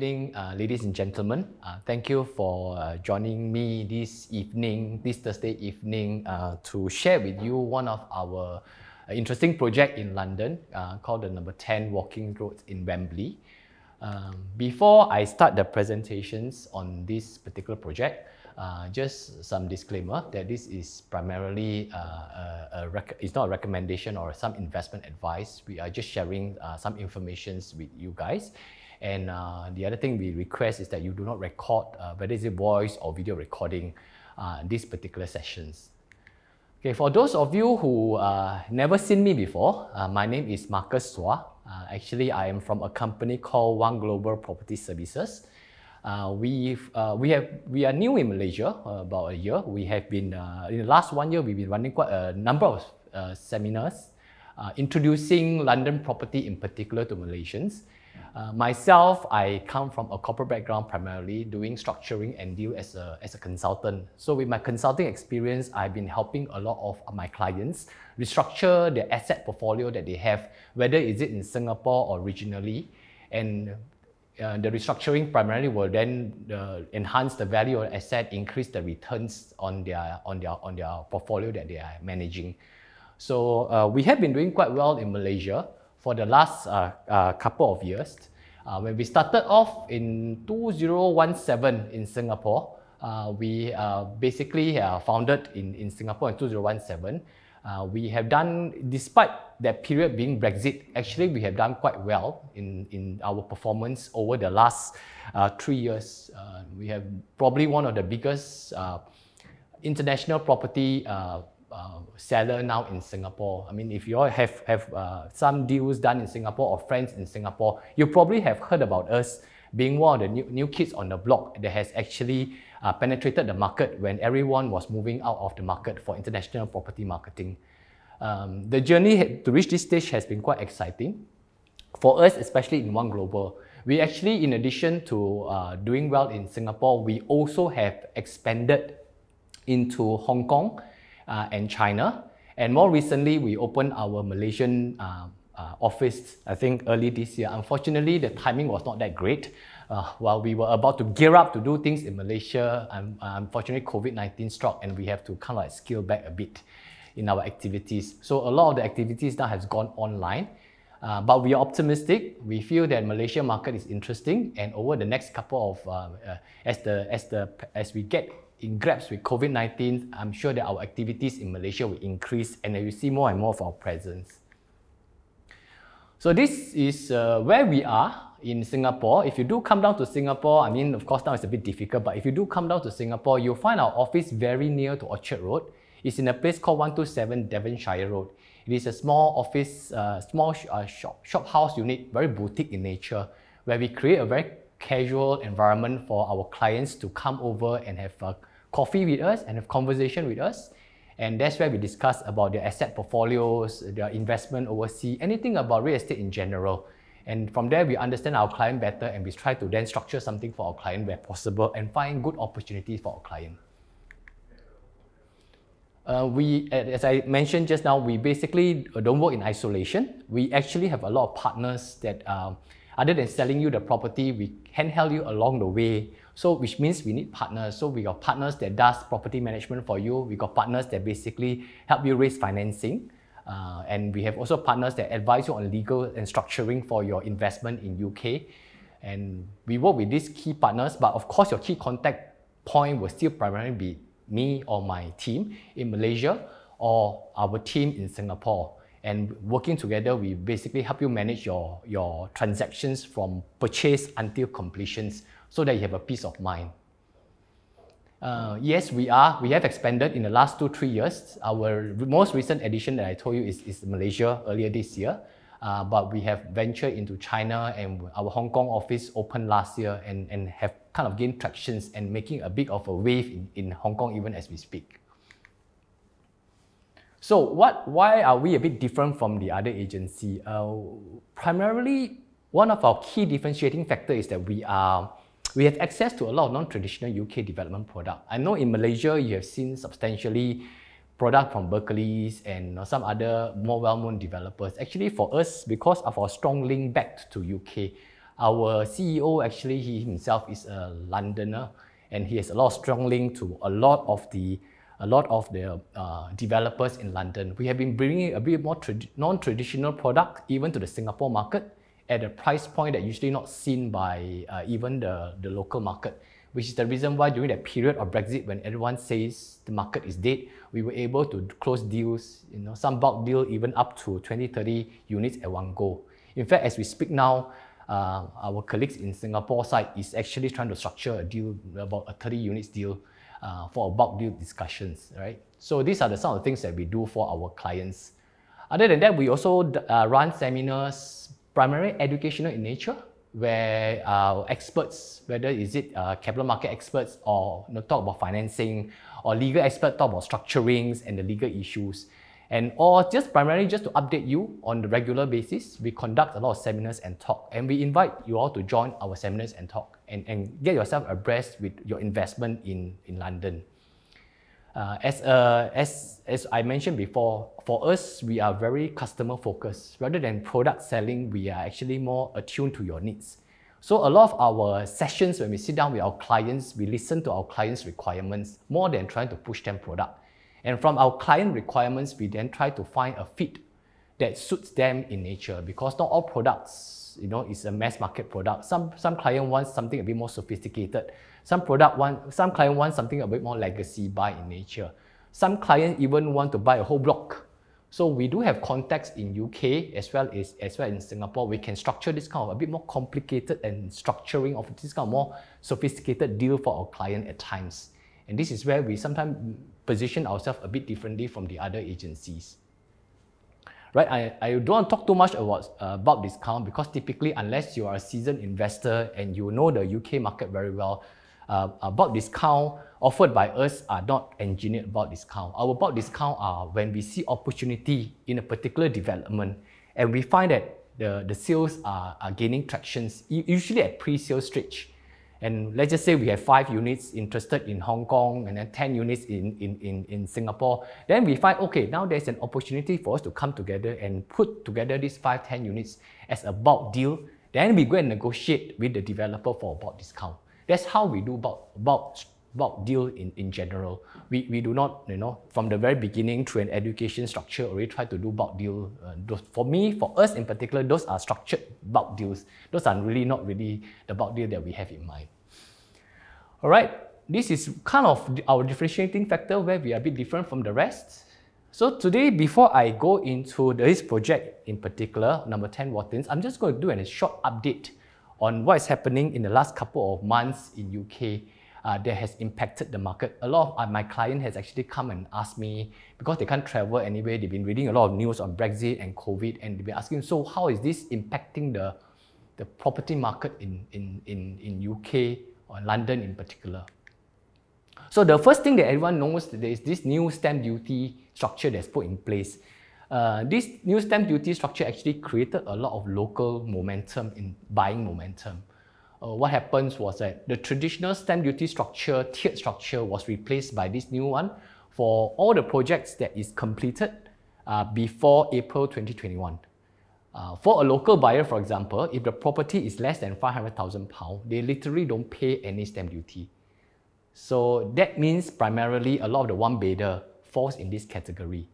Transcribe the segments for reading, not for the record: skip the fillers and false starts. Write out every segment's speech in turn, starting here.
evening, ladies and gentlemen. Thank you for joining me this Thursday evening, to share with you one of our interesting project in London called the number 10 Walking Road in Wembley. Before I start the presentations on this particular project, just some disclaimer that this is primarily it's not a recommendation or some investment advice. We are just sharing some information with you guys. And the other thing we request is that you do not record, whether it's a voice or video recording, these particular sessions. Okay, for those of you who never seen me before, my name is Marcus Sua. Actually, I am from a company called One Global Property Services. We are new in Malaysia, about a year. We have been, in the last 1 year, we've been running quite a number of seminars, introducing London property in particular to Malaysians. Myself, I come from a corporate background, primarily doing structuring and deal as a consultant. So with my consulting experience, I've been helping a lot of my clients restructure their asset portfolio that they have, whether is it in Singapore or regionally. And the restructuring primarily will then enhance the value of the asset, increase the returns on their portfolio that they are managing. So we have been doing quite well in Malaysia for the last couple of years. When we started off in 2017 in Singapore, we basically founded in Singapore in 2017. We have done, despite that period being Brexit, actually we have done quite well in our performance over the last 3 years. We have probably one of the biggest international property seller now in Singapore. I mean, if you all have some deals done in Singapore or friends in Singapore, you probably have heard about us being one of the new kids on the block that has actually penetrated the market when everyone was moving out of the market for international property marketing. The journey to reach this stage has been quite exciting. For us, especially in One Global, we actually, in addition to doing well in Singapore, we also have expanded into Hong Kong and China. And more recently, we opened our Malaysian office, I think early this year. Unfortunately, the timing was not that great. While we were about to gear up to do things in Malaysia, unfortunately COVID-19 struck and we have to kind of like scale back a bit in our activities. So a lot of the activities now has gone online. But we are optimistic. We feel that Malaysia market is interesting, and over the next couple of as we get in grasp with COVID-19, I'm sure that our activities in Malaysia will increase and you see more and more of our presence. So this is where we are in Singapore. If you do come down to Singapore, I mean, of course now it's a bit difficult, but if you do come down to Singapore, you'll find our office very near to Orchard Road. It's in a place called 127 Devonshire Road. It is a small office, shop house unit, very boutique in nature, where we create a very casual environment for our clients to come over and have coffee with us and have conversation with us. And that's where we discuss about their asset portfolios, their investment overseas, anything about real estate in general. And from there, we understand our client better and we try to then structure something for our client where possible and find good opportunities for our client. As I mentioned just now, we basically don't work in isolation. We actually have a lot of partners that, other than selling you the property, we handheld you along the way. So which means we need partners. So we got partners that does property management for you. We got partners that basically help you raise financing. And we have also partners that advise you on legal and structuring for your investment in UK. And we work with these key partners, but of course your key contact point will still primarily be me or my team in Malaysia or our team in Singapore. And working together, we basically help you manage your transactions from purchase until completions so that you have a peace of mind. Yes, we have expanded in the last 2-3 years. Our most recent addition that I told you is Malaysia earlier this year. But we have ventured into China, and our Hong Kong office opened last year and have kind of gained tractions and making a bit of a wave in Hong Kong even as we speak. So why are we a bit different from the other agency? Primarily, one of our key differentiating factors is that we have access to a lot of non-traditional UK development product. I know in Malaysia, you have seen substantially product from Berkeley's and some other more well-known developers. Actually, for us, because of our strong link back to UK, Our CEO actually, he himself is a Londoner, and he has a lot of strong link to a lot of the developers in London. We have been bringing a bit more non-traditional product even to the Singapore market at a price point that usually not seen by even the local market, which is the reason why during that period of Brexit, when everyone says the market is dead, we were able to close deals, some bulk deal even up to 20, 30 units at one go. In fact, as we speak now, our colleagues in Singapore side is actually trying to structure a deal, about a 30 units deal for a bulk deal discussions, right? So these are some of the things that we do for our clients. Other than that, we also run seminars, primarily educational in nature, where our experts, whether is it capital market experts or talk about financing, or legal experts talk about structurings and the legal issues, or just primarily just to update you on the regular basis. We conduct a lot of seminars and talk, and we invite you all to join our seminars and talk and get yourself abreast with your investment in London. As I mentioned before, for us, we are very customer focused. Rather than product selling, we are actually more attuned to your needs. So a lot of our sessions, when we sit down with our clients, we listen to our clients' requirements more than trying to push them product. And from our client requirements, we then try to find a fit that suits them in nature, because not all products, is a mass market product. Some client wants something a bit more sophisticated. Some client wants something a bit more legacy buy in nature. Some client even want to buy a whole block. So we do have contacts in UK as well as in Singapore. We can structure this kind of a bit more complicated and structuring of this kind of more sophisticated deal for our client at times. And this is where we sometimes position ourselves a bit differently from the other agencies. Right, I don't want to talk too much about bulk discount, because typically, unless you are a seasoned investor and you know the UK market very well, bulk discount offered by us are not engineered bulk discount. Our bulk discount are when we see opportunity in a particular development and we find that the sales are gaining traction, usually at pre-sale stage. And let's just say we have 5 units interested in Hong Kong and then 10 units in Singapore. Then we find, okay, now there's an opportunity for us to come together and put together these 5, 10 units as a bulk deal. Then we go and negotiate with the developer for a bulk discount. That's how we do bulk deal in general. We do not, from the very beginning through an education structure, already try to do bulk deal. For us in particular, those are structured bulk deals. Those are really not really the bulk deal that we have in mind. All right, this is kind of our differentiating factor where we are a bit different from the rest. So today, before I go into this project in particular, number 10 Watkins, I'm just going to do a short update on what is happening in the last couple of months in UK that has impacted the market. A lot of my client has actually come and asked me, because they can't travel anyway, they've been reading a lot of news on Brexit and COVID, and they've been asking, so how is this impacting the property market in UK or London in particular? So the first thing that everyone knows, there is this new stamp duty structure that's put in place. This new stamp duty structure actually created a lot of local momentum in buying momentum. What happens was that the traditional stamp duty structure, tiered structure, was replaced by this new one for all the projects that is completed before April 2021. For a local buyer, for example, if the property is less than £500,000, they literally don't pay any stamp duty. So that means primarily a lot of the one-bedder falls in this category.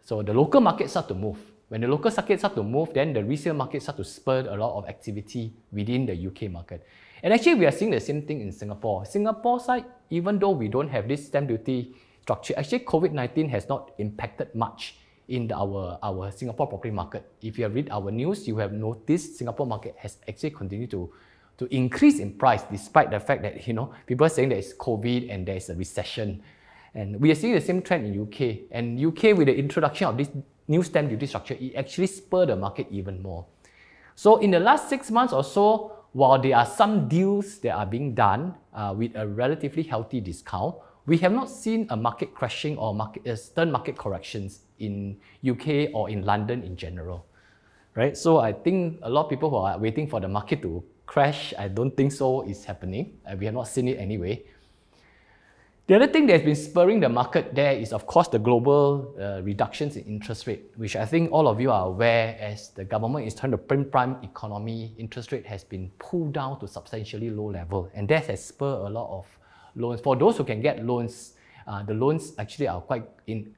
So the local market starts to move. When the local market starts to move, then the resale market starts to spur a lot of activity within the UK market. And actually, we are seeing the same thing in Singapore. Singapore side, even though we don't have this stamp duty structure, actually COVID-19 has not impacted much in our Singapore property market. If you have read our news, you have noticed Singapore market has actually continued to increase in price, despite the fact that people are saying there is COVID and there is a recession. And we are seeing the same trend in UK. And UK, with the introduction of this new stamp duty structure, it actually spurred the market even more. So in the last 6 months or so, while there are some deals that are being done with a relatively healthy discount, we have not seen a market crashing or stern market corrections in UK or in London in general. Right? So I think a lot of people who are waiting for the market to crash, I don't think so is happening. We have not seen it anyway. The other thing that's been spurring the market there is, of course, the global reductions in interest rate, which I think all of you are aware. As the government is trying to prime economy, interest rate has been pulled down to substantially low level, and that has spurred a lot of loans. For those who can get loans, the loans actually are quite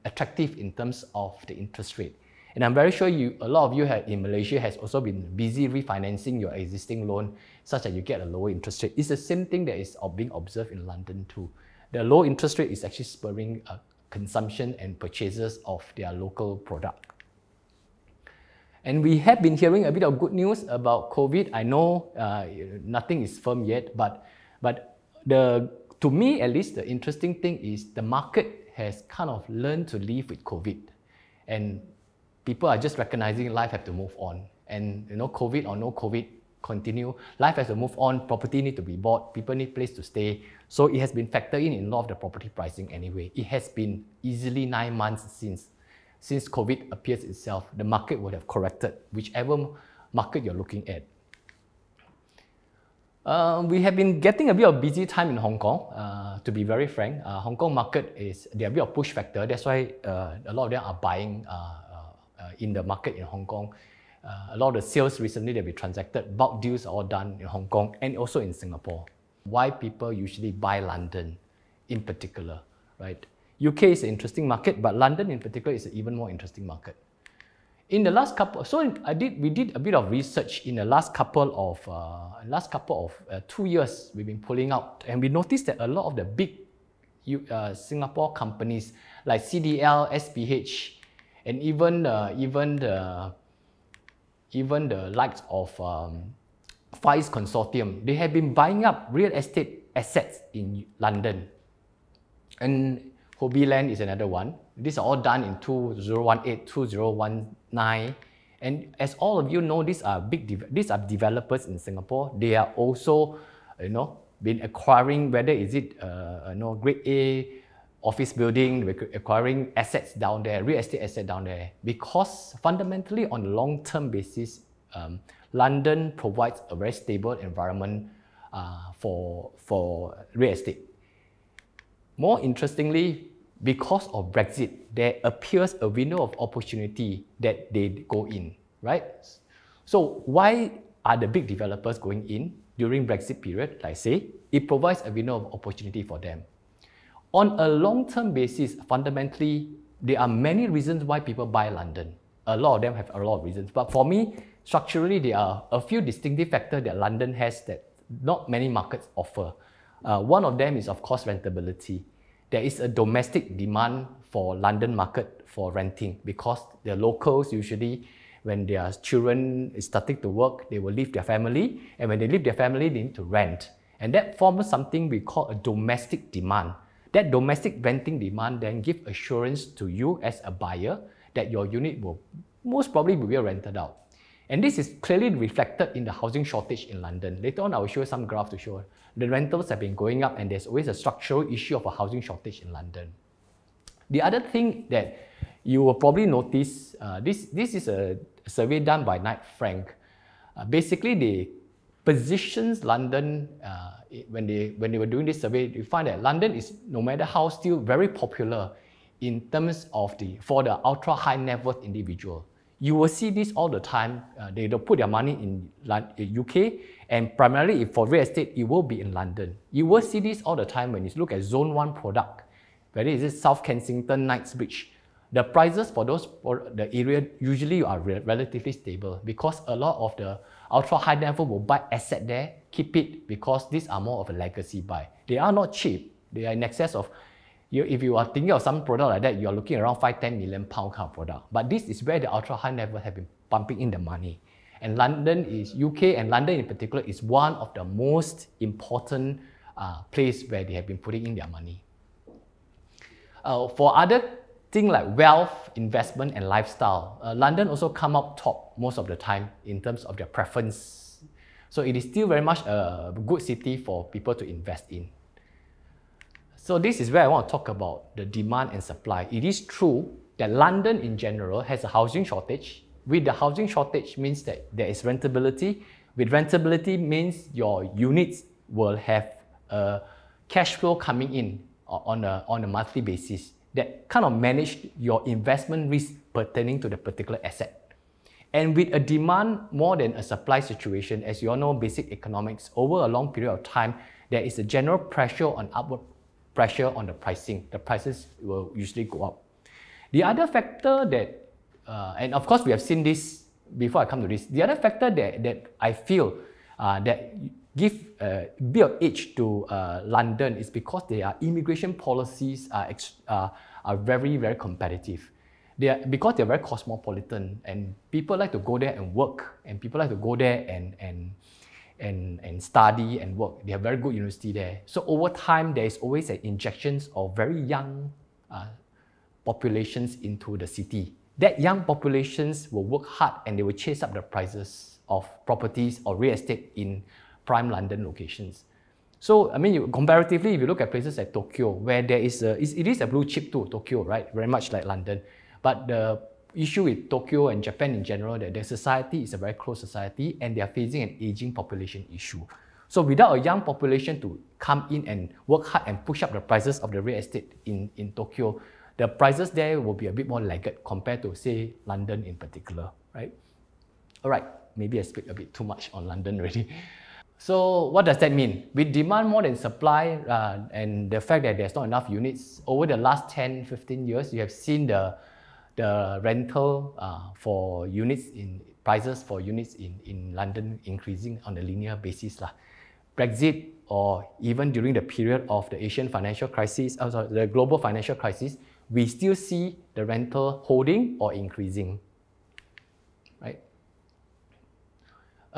attractive in terms of the interest rate. And I'm very sure a lot of you in Malaysia has also been busy refinancing your existing loan such that you get a lower interest rate. It's the same thing that is being observed in London too. The low interest rate is actually spurring consumption and purchases of their local product. And we have been hearing a bit of good news about COVID. I know nothing is firm yet, but to me at least, the interesting thing is the market has kind of learned to live with COVID. And people are just recognizing life have to move on. And COVID or no COVID, continue. Life has to move on, property need to be bought, people need place to stay. So it has been factored in a lot of the property pricing anyway. It has been easily 9 months since COVID appears itself. The market would have corrected, whichever market you're looking at. We have been getting a bit of busy time in Hong Kong, to be very frank. Hong Kong market there's a bit of push factor. That's why a lot of them are buying in the market in Hong Kong. A lot of the sales recently that we transacted, bulk deals are all done in Hong Kong and also in Singapore. Why people usually buy London in particular, right? UK is an interesting market, but London in particular is an even more interesting market. In the last couple, we did a bit of research in the last couple of 2 years we've been pulling out, and we noticed that a lot of the big Singapore companies like CDL, SPH, and even the likes of FICE Consortium, they have been buying up real estate assets in London. And Hobby Land is another one. These are all done in 2018, 2019. And as all of you know, these are developers in Singapore. They are also, been acquiring, whether is it grade A office building, acquiring assets down there, real estate assets down there, because fundamentally on a long-term basis, London provides a very stable environment for real estate. More interestingly, because of Brexit, there appears a window of opportunity that they go in, right? So why are the big developers going in during Brexit period? Like I say, it provides a window of opportunity for them. On a long-term basis, fundamentally, there are many reasons why people buy London. A lot of them have a lot of reasons. But for me, structurally, there are a few distinctive factors that London has that not many markets offer. One of them is, of course, rentability. There is a domestic demand for London market for renting because the locals usually, when their children is starting to work, they will leave their family. And when they leave their family, they need to rent. And that forms something we call a domestic demand. That domestic renting demand then gives assurance to you as a buyer that your unit will most probably be rented out. And this is clearly reflected in the housing shortage in London. Later on, I will show you some graphs to show the rentals have been going up and there's always a structural issue of a housing shortage in London. The other thing that you will probably notice, this is a survey done by Knight Frank. Basically, they positions London, when they were doing this survey, you find that London is, no matter how, still very popular in terms of for the ultra high net worth individual. You will see this all the time. They don't put their money in UK, and primarily for real estate, it will be in London. You will see this all the time when you look at Zone 1 product, whether it is South Kensington, Knightsbridge. The prices for the area usually are relatively stable because a lot of the ultra high net worth will buy asset there, keep it, because these are more of a legacy buy. They are not cheap. They are in excess of, if you are thinking of some product like that, you are looking around £5–10 million kind of product. But this is where the ultra high net worth have been pumping in the money. And London is, UK and London in particular, is one of the most important place where they have been putting in their money. For other things like wealth, investment and lifestyle, London also come up top most of the time in terms of their preference. So it is still very much a good city for people to invest in. So this is where I want to talk about the demand and supply. It is true that London in general has a housing shortage. With the housing shortage means that there is rentability. With rentability means your units will have cash flow coming in. on a monthly basis that kind of manage your investment risk pertaining to the particular asset. And with a demand more than a supply situation, as you all know, basic economics, over a long period of time, there is a general pressure on upward pressure on the pricing. The prices will usually go up. The other factor that, and of course we have seen this before I come to this, the other factor that I feel that give a bit of edge to London is because their immigration policies are very, very competitive. Because they're very cosmopolitan, and people like to go there and work, and people like to go there and study and work. They have very good university there. So over time, there is always an injection of very young populations into the city. That young populations will work hard and they will chase up the prices of properties or real estate in prime London locations. So, I mean, comparatively, if you look at places like Tokyo, where there is it is a blue chip too, Tokyo, right? Very much like London. But the issue with Tokyo and Japan in general, that their society is a very closed society and they are facing an aging population issue. So without a young population to come in and work hard and push up the prices of the real estate in Tokyo, the prices there will be a bit more laggard compared to, say, London in particular, right? All right, maybe I speak a bit too much on London already. So what does that mean? With demand more than supply and the fact that there's not enough units, over the last 10, 15 years, you have seen the rental for units prices for units in London increasing on a linear basis. Brexit, or even during the period of the Asian financial crisis, the global financial crisis, we still see the rental holding or increasing, right?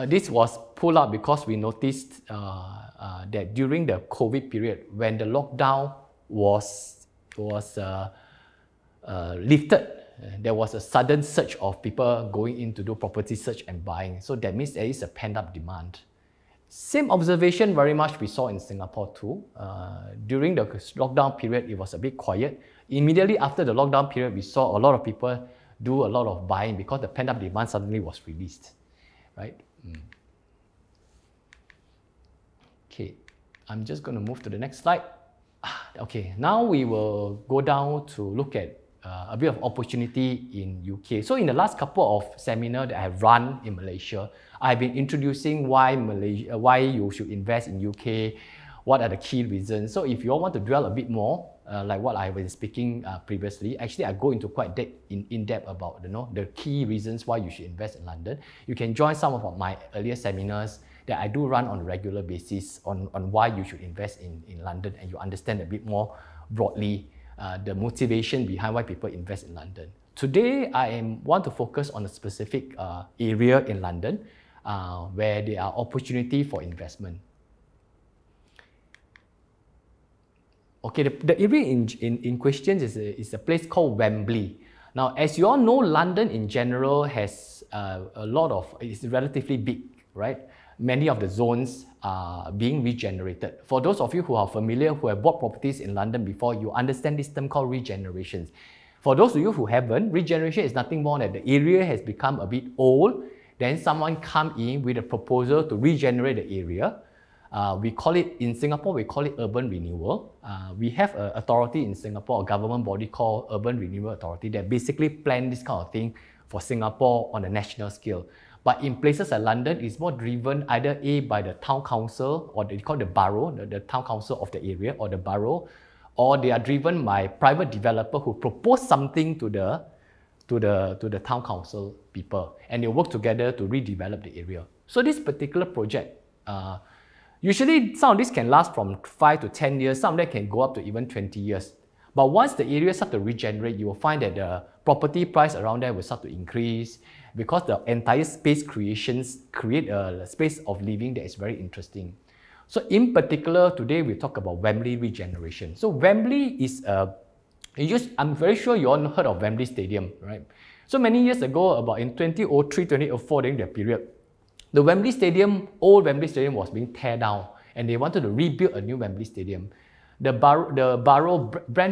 This was pulled out because we noticed that during the COVID period, when the lockdown was lifted, there was a sudden surge of people going in to do property search and buying. So that means there is a pent-up demand. Same observation very much we saw in Singapore too. During the lockdown period, it was a bit quiet. Immediately after the lockdown period, we saw a lot of people do a lot of buying because the pent-up demand suddenly was released, right? Okay, I'm just going to move to the next slide. Okay, now we will go down to look at a bit of opportunity in UK. So in the last couple of seminars that I have run in Malaysia, I've been introducing why you should invest in UK, what are the key reasons. So if you all want to dwell a bit more, like what I was speaking previously, actually I go into quite in depth about the key reasons why you should invest in London. You can join some of my earlier seminars that I do run on a regular basis on why you should invest in London, and you understand a bit more broadly the motivation behind why people invest in London. Today, I want to focus on a specific area in London where there are opportunity for investment. Okay, the area in question is a place called Wembley. Now, as you all know, London in general has it's relatively big, right? Many of the zones are being regenerated. For those of you who are familiar, who have bought properties in London before, you understand this term called regeneration. For those of you who haven't, regeneration is nothing more than the area has become a bit old, then someone come in with a proposal to regenerate the area. We call it, in Singapore, we call it urban renewal. We have an authority in Singapore, a government body called Urban Renewal Authority that basically plan this kind of thing for Singapore on a national scale. But in places like London, it's more driven either by the town council, or they call the borough, the town council of the area, or the borough, or they are driven by private developer who propose something to the town council people, and they work together to redevelop the area. So this particular project, usually some of this can last from 5 to 10 years, some of them can go up to even 20 years. But once the area starts to regenerate, you will find that the property price around there will start to increase, because the entire space creations create a space of living that is very interesting. So in particular, today we talk about Wembley regeneration. So Wembley is I'm very sure you all heard of Wembley Stadium, right? So many years ago, about in 2003, 2004, during that period, the Wembley Stadium, old Wembley Stadium, was being torn down, and they wanted to rebuild a new Wembley Stadium. Brand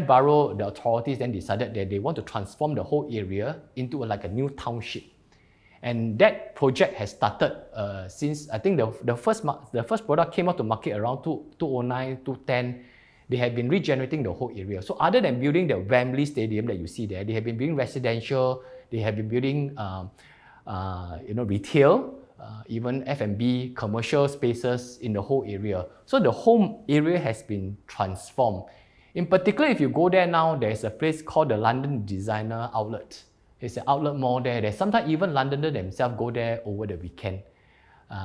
Borough, the authorities then decided that they want to transform the whole area into like a new township. And that project has started since, I think the first product came out to market around 2009, 2010. they have been regenerating the whole area. So other than building the Wembley Stadium that you see there, they have been building residential, they have been building retail, even F&B, commercial spaces in the whole area. So the whole area has been transformed. In particular, if you go there now, there's a place called the London Designer Outlet. It's an outlet mall there. There's sometimes even Londoners themselves go there over the weekend.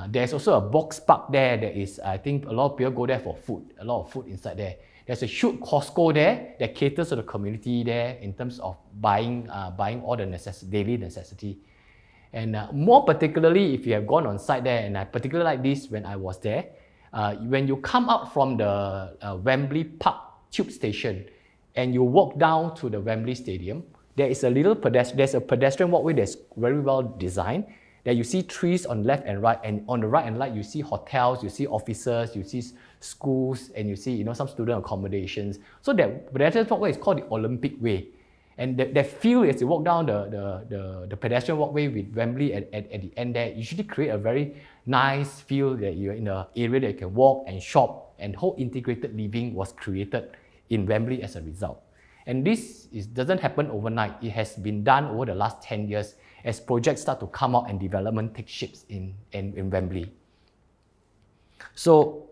There's also a box park there. There is, I think, a lot of people go there for food. A lot of food inside there. There's a huge Costco there that caters to the community there in terms of buying all the daily necessity. And more particularly, if you have gone on site there, and I particularly like this when I was there, when you come out from the Wembley Park tube station and you walk down to the Wembley Stadium, there is a little pedestrian walkway that's very well designed. That you see trees on left and right, and on the right and left you see hotels, you see offices, you see schools, and you see some student accommodations. So that pedestrian walkway is called the Olympic Way. And that feel as you walk down the pedestrian walkway with Wembley at the end there, usually create a very nice feel that you're in an area that you can walk and shop, and whole integrated living was created in Wembley as a result. And this doesn't happen overnight. It has been done over the last 10 years as projects start to come out and development take shapes in Wembley. So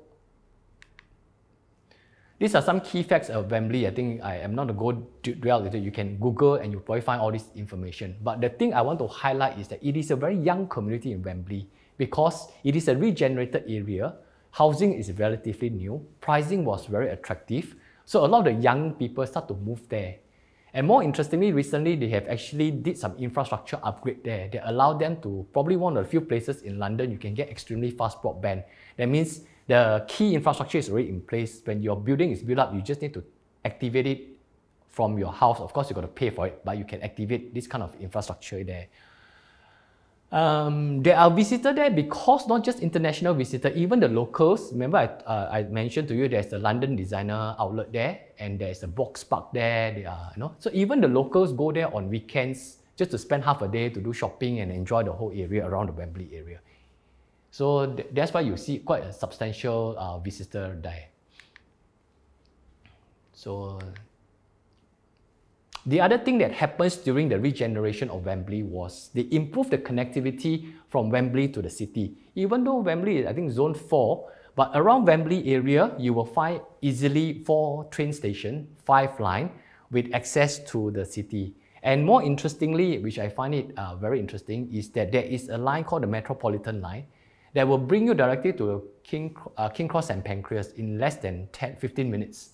these are some key facts of Wembley. I think I am not going to go dwell into it. You can Google and you'll probably find all this information. But the thing I want to highlight is that it is a very young community in Wembley because it is a regenerated area. Housing is relatively new. Pricing was very attractive. So a lot of the young people start to move there. And more interestingly, recently they have actually did some infrastructure upgrade there that allowed them to, probably one of the few places in London you can get extremely fast broadband. That means the key infrastructure is already in place. When your building is built up, you just need to activate it from your house. Of course, you've got to pay for it, but you can activate this kind of infrastructure there. There are visitors there because not just international visitors, even the locals. Remember I mentioned to you there's the London Designer Outlet there, and there's a box park there. So even the locals go there on weekends just to spend half a day to do shopping and enjoy the whole area around the Wembley area. So that's why you see quite a substantial visitor there. So the other thing that happens during the regeneration of Wembley was they improved the connectivity from Wembley to the city. Even though Wembley is, I think, Zone 4, but around Wembley area, you will find easily 4 train stations, 5 lines with access to the city. And more interestingly, which I find it very interesting, is that there is a line called the Metropolitan Line that will bring you directly to King Cross and Pancras in less than 15 minutes.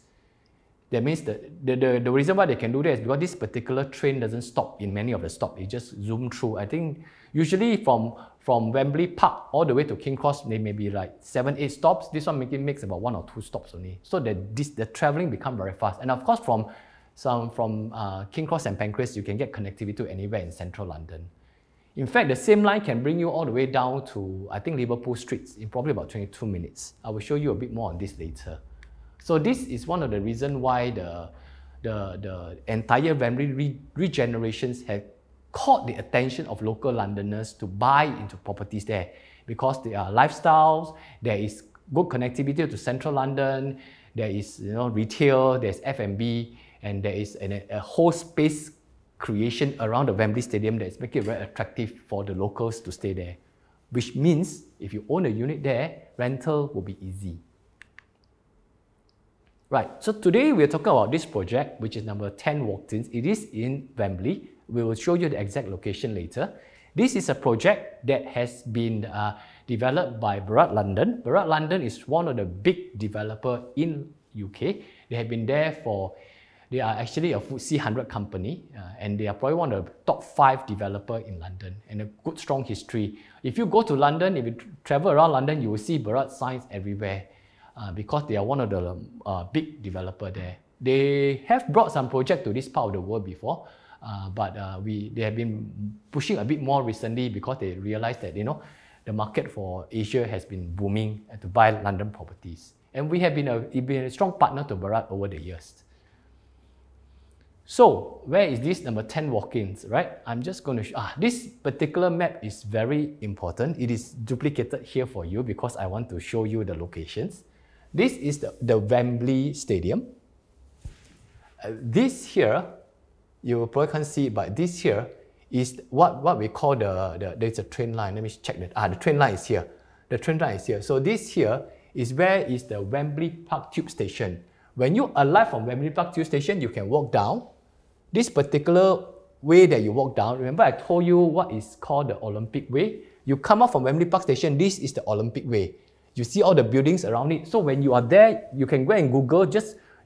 That means the reason why they can do that is because this particular train doesn't stop in many of the stops. It just zoom through. I think usually from Wembley Park all the way to King Cross, they may be like 7-8 stops. This one makes about 1 or 2 stops only. So the traveling becomes very fast. And of course, from King Cross and Pancras, you can get connectivity to anywhere in central London. In fact, the same line can bring you all the way down to, I think, Liverpool Streets in probably about 22 minutes. I will show you a bit more on this later. So this is one of the reasons why the entire Wembley regenerations have caught the attention of local Londoners to buy into properties there, because there are lifestyles, there is good connectivity to central London, there is retail, there's F&B, and there is a whole space creation around the Wembley Stadium that's making it very attractive for the locals to stay there. Which means if you own a unit there, rental will be easy. Right, so today we're talking about this project, which is number 10 Watkins. It is in Wembley. We will show you the exact location later. This is a project that has been developed by Bharat London. Bharat London is one of the big developers in UK. They have been there they are actually a FTSE 100 company, and they are probably one of the top 5 developers in London, and a good strong history. If you go to London, if you travel around London, you will see Bharat signs everywhere. Because they are one of the big developers there. They have brought some projects to this part of the world before, but they have been pushing a bit more recently because they realized that the market for Asia has been booming to buy London properties. And we have been a strong partner to Bharat over the years. So where is this number 10 Watkins, right? I'm just going to show, this particular map is very important. It is duplicated here for you because I want to show you the locations. This is the Wembley Stadium. This here, you probably can't see it, but this here is what we call there's a train line. Let me check that. The train line is here. The train line is here. So this here is where is the Wembley Park Tube Station. When you alight from Wembley Park Tube Station, you can walk down. This particular way that you walk down, remember I told you what is called the Olympic Way? You come out from Wembley Park Station, this is the Olympic Way. You see all the buildings around it. So when you are there, you can go and Google,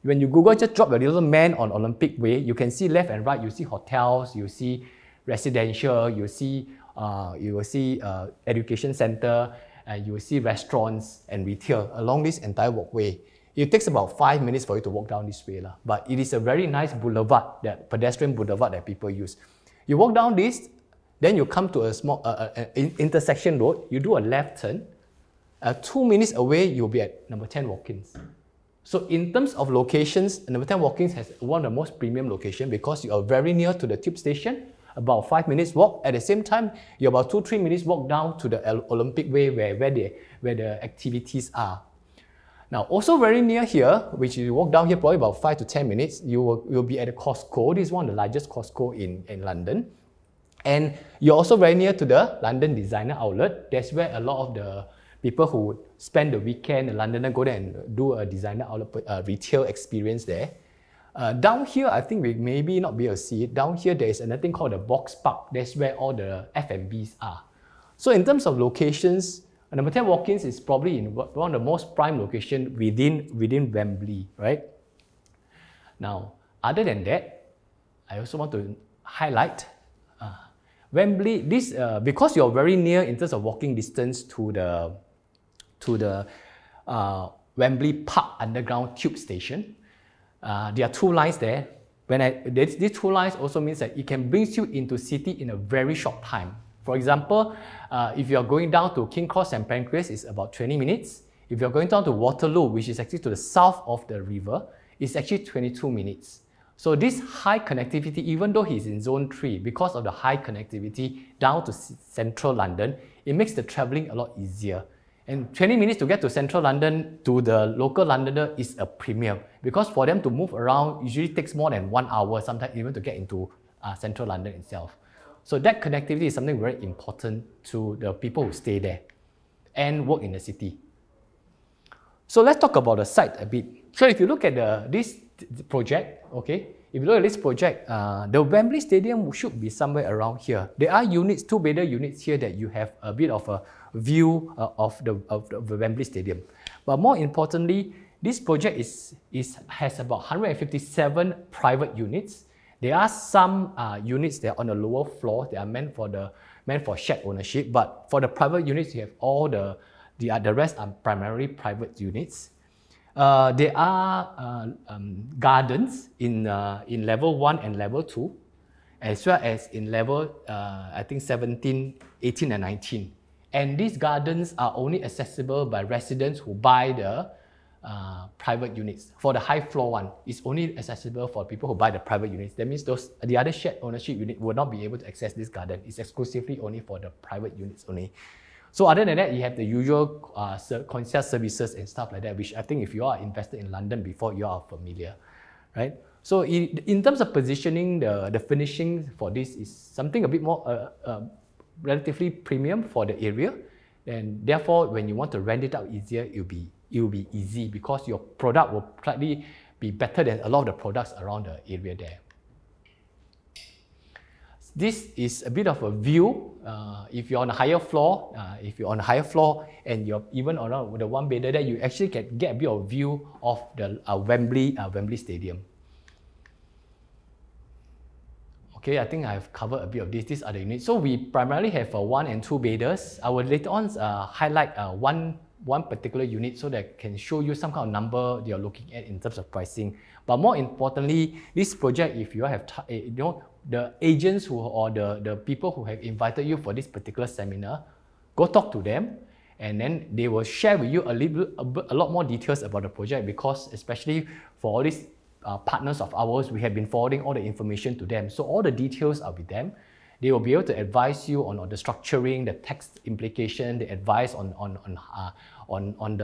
when you Google, just drop your little man on Olympic Way. You can see left and right, you see hotels, you see residential, you will see education center, you will see restaurants and retail along this entire walkway. It takes about 5 minutes for you to walk down this way, but it is a very nice boulevard, that pedestrian boulevard that people use. You walk down this, then you come to a small intersection road, you do a left turn. 2 minutes away, you'll be at number 10 Walk-ins. So in terms of locations, number 10 Walk-ins has one of the most premium locations because you are very near to the tube station, about 5 minutes walk. At the same time, you're about 2-3 minutes walk down to the Olympic Way where the activities are. Now, also very near here, which you walk down here probably about 5 to 10 minutes, you will be at a Costco. This is one of the largest Costco in London. And you're also very near to the London Designer Outlet. That's where a lot of the people who spend the weekend in London go there and do a designer outlet retail experience there. Down here, I think we maybe not be able to see it. Down here, there is another thing called the Box Park. That's where all the F&Bs are. So in terms of locations, number 10 Walk-ins is probably in one of the most prime locations within Wembley, right? Now, other than that, I also want to highlight Wembley. This because you're very near in terms of walking distance to the Wembley Park Underground Tube Station. There are 2 lines there. These 2 lines also means that it can bring you into city in a very short time. For example, if you're going down to King Cross and Pancras, it's about 20 minutes. If you're going down to Waterloo, which is actually to the south of the river, it's actually 22 minutes. So this high connectivity, even though he's in zone 3, because of the high connectivity down to central London, it makes the traveling a lot easier. And 20 minutes to get to central London to the local Londoner is a premium, because for them to move around usually takes more than 1 hour, sometimes even to get into central London itself. So that connectivity is something very important to the people who stay there and work in the city. So let's talk about the site a bit. So if you look at this project, okay, if you look at this project, the Wembley Stadium should be somewhere around here. There are units, 2-bedder units here that you have a bit of a view of the Wembley Stadium. But more importantly, this project has about 157 private units. There are some units that are on the lower floor that are meant for shared ownership, but for the private units, you have all the rest are primarily private units. There are gardens in level 1 and level 2, as well as in level I think 17, 18 and 19. And these gardens are only accessible by residents who buy the private units. For the high floor one, it's only accessible for people who buy the private units. That means the other shared ownership unit will not be able to access this garden. It's exclusively only for the private units only. So other than that, you have the usual concierge services and stuff like that, which I think if you are invested in London before, you are familiar, right? So in terms of positioning, the finishing for this is something a bit more relatively premium for the area, and therefore when you want to rent it out easier, it will be easy because your product will slightly be better than a lot of the products around the area there. This is a bit of a view. If you're on a higher floor, and you're even around with the 1-bedder there, you actually can get a bit of view of the Wembley Stadium. Okay, I think I've covered a bit of this. These are the units. So we primarily have 1 and 2 bedders. I will later on highlight one particular unit so that I can show you some kind of number you're looking at in terms of pricing. But more importantly, this project, if you have the agents or the people who have invited you for this particular seminar, go talk to them, and then they will share with you a lot more details about the project, because especially for all these partners of ours, we have been forwarding all the information to them. So all the details are with them. They will be able to advise you on the structuring, the tax implication, the advice on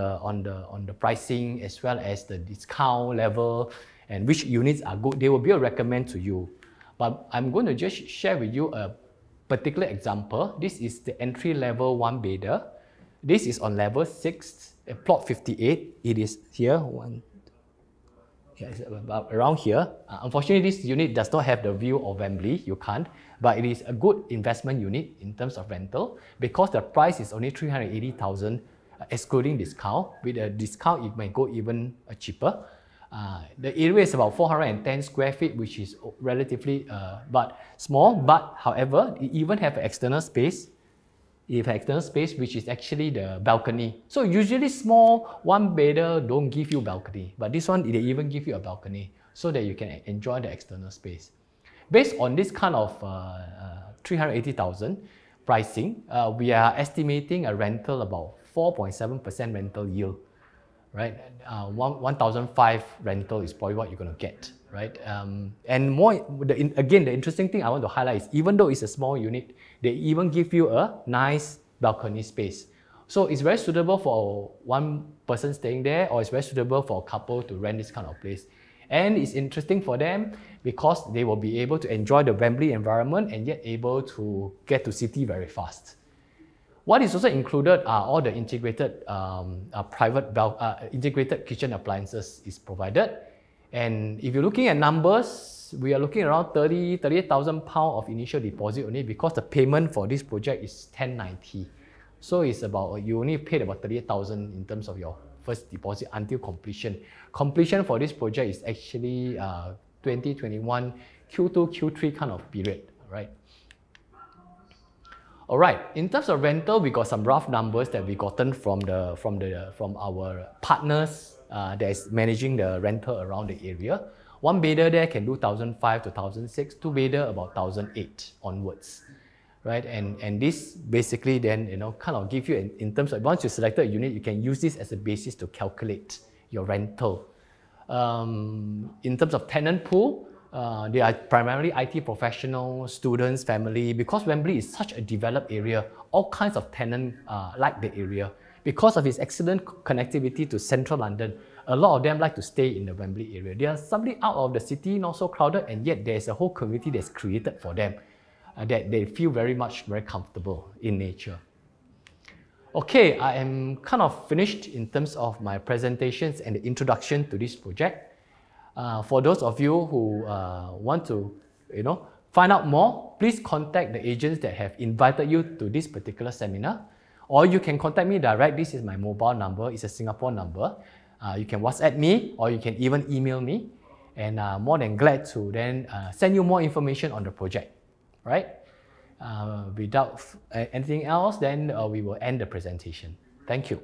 the pricing, as well as the discount level and which units are good. They will be able to recommend to you. But I'm going to just share with you a particular example. This is the entry level 1 bedder. This is on level 6, plot 58. It is here, it's about around here. Unfortunately, this unit does not have the view of Wembley. You can't, but it is a good investment unit in terms of rental because the price is only 380,000, excluding discount. With a discount, it might go even cheaper. The area is about 410 square feet, which is relatively but small. But however, it even have an external space. You have external space, which is actually the balcony. So usually small 1 bedder don't give you balcony, but this one they even give you a balcony so that you can enjoy the external space. Based on this kind of 380,000 pricing, we are estimating a rental about 4.7% rental yield, right? 1,005 rental is probably what you're going to get, right? And more, again, the interesting thing I want to highlight is even though it's a small unit, they even give you a nice balcony space. So it's very suitable for one person staying there, or it's very suitable for a couple to rent this kind of place. And it's interesting for them because they will be able to enjoy the Wembley environment and yet able to get to city very fast. What is also included are all the integrated integrated kitchen appliances is provided. And if you're looking at numbers, we are looking around 38,000 pounds of initial deposit only because the payment for this project is 1090. So it's about, you only paid about 38,000 in terms of your first deposit until completion. Completion for this project is actually 2021 Q2, Q3 kind of period, right? All right, in terms of rental, we got some rough numbers that we gotten from our partners that is managing the rental around the area. 1 bedder there can do 1,500 to 1,600, 2 bedder about 1,800 onwards, right? And this basically then, kind of give you, in terms of once you selected a unit, you can use this as a basis to calculate your rental. In terms of tenant pool, they are primarily IT professionals, students, family. Because Wembley is such a developed area, all kinds of tenants like the area. Because of its excellent connectivity to central London, a lot of them like to stay in the Wembley area. They are something out of the city, not so crowded, and yet there's a whole community that's created for them that they feel very comfortable in nature. Okay, I am kind of finished in terms of my presentations and the introduction to this project. For those of you who want to, find out more, please contact the agents that have invited you to this particular seminar, or you can contact me direct. This is my mobile number. It's a Singapore number. You can WhatsApp me, or you can even email me, and more than glad to then send you more information on the project, right? Without anything else, then we will end the presentation. Thank you.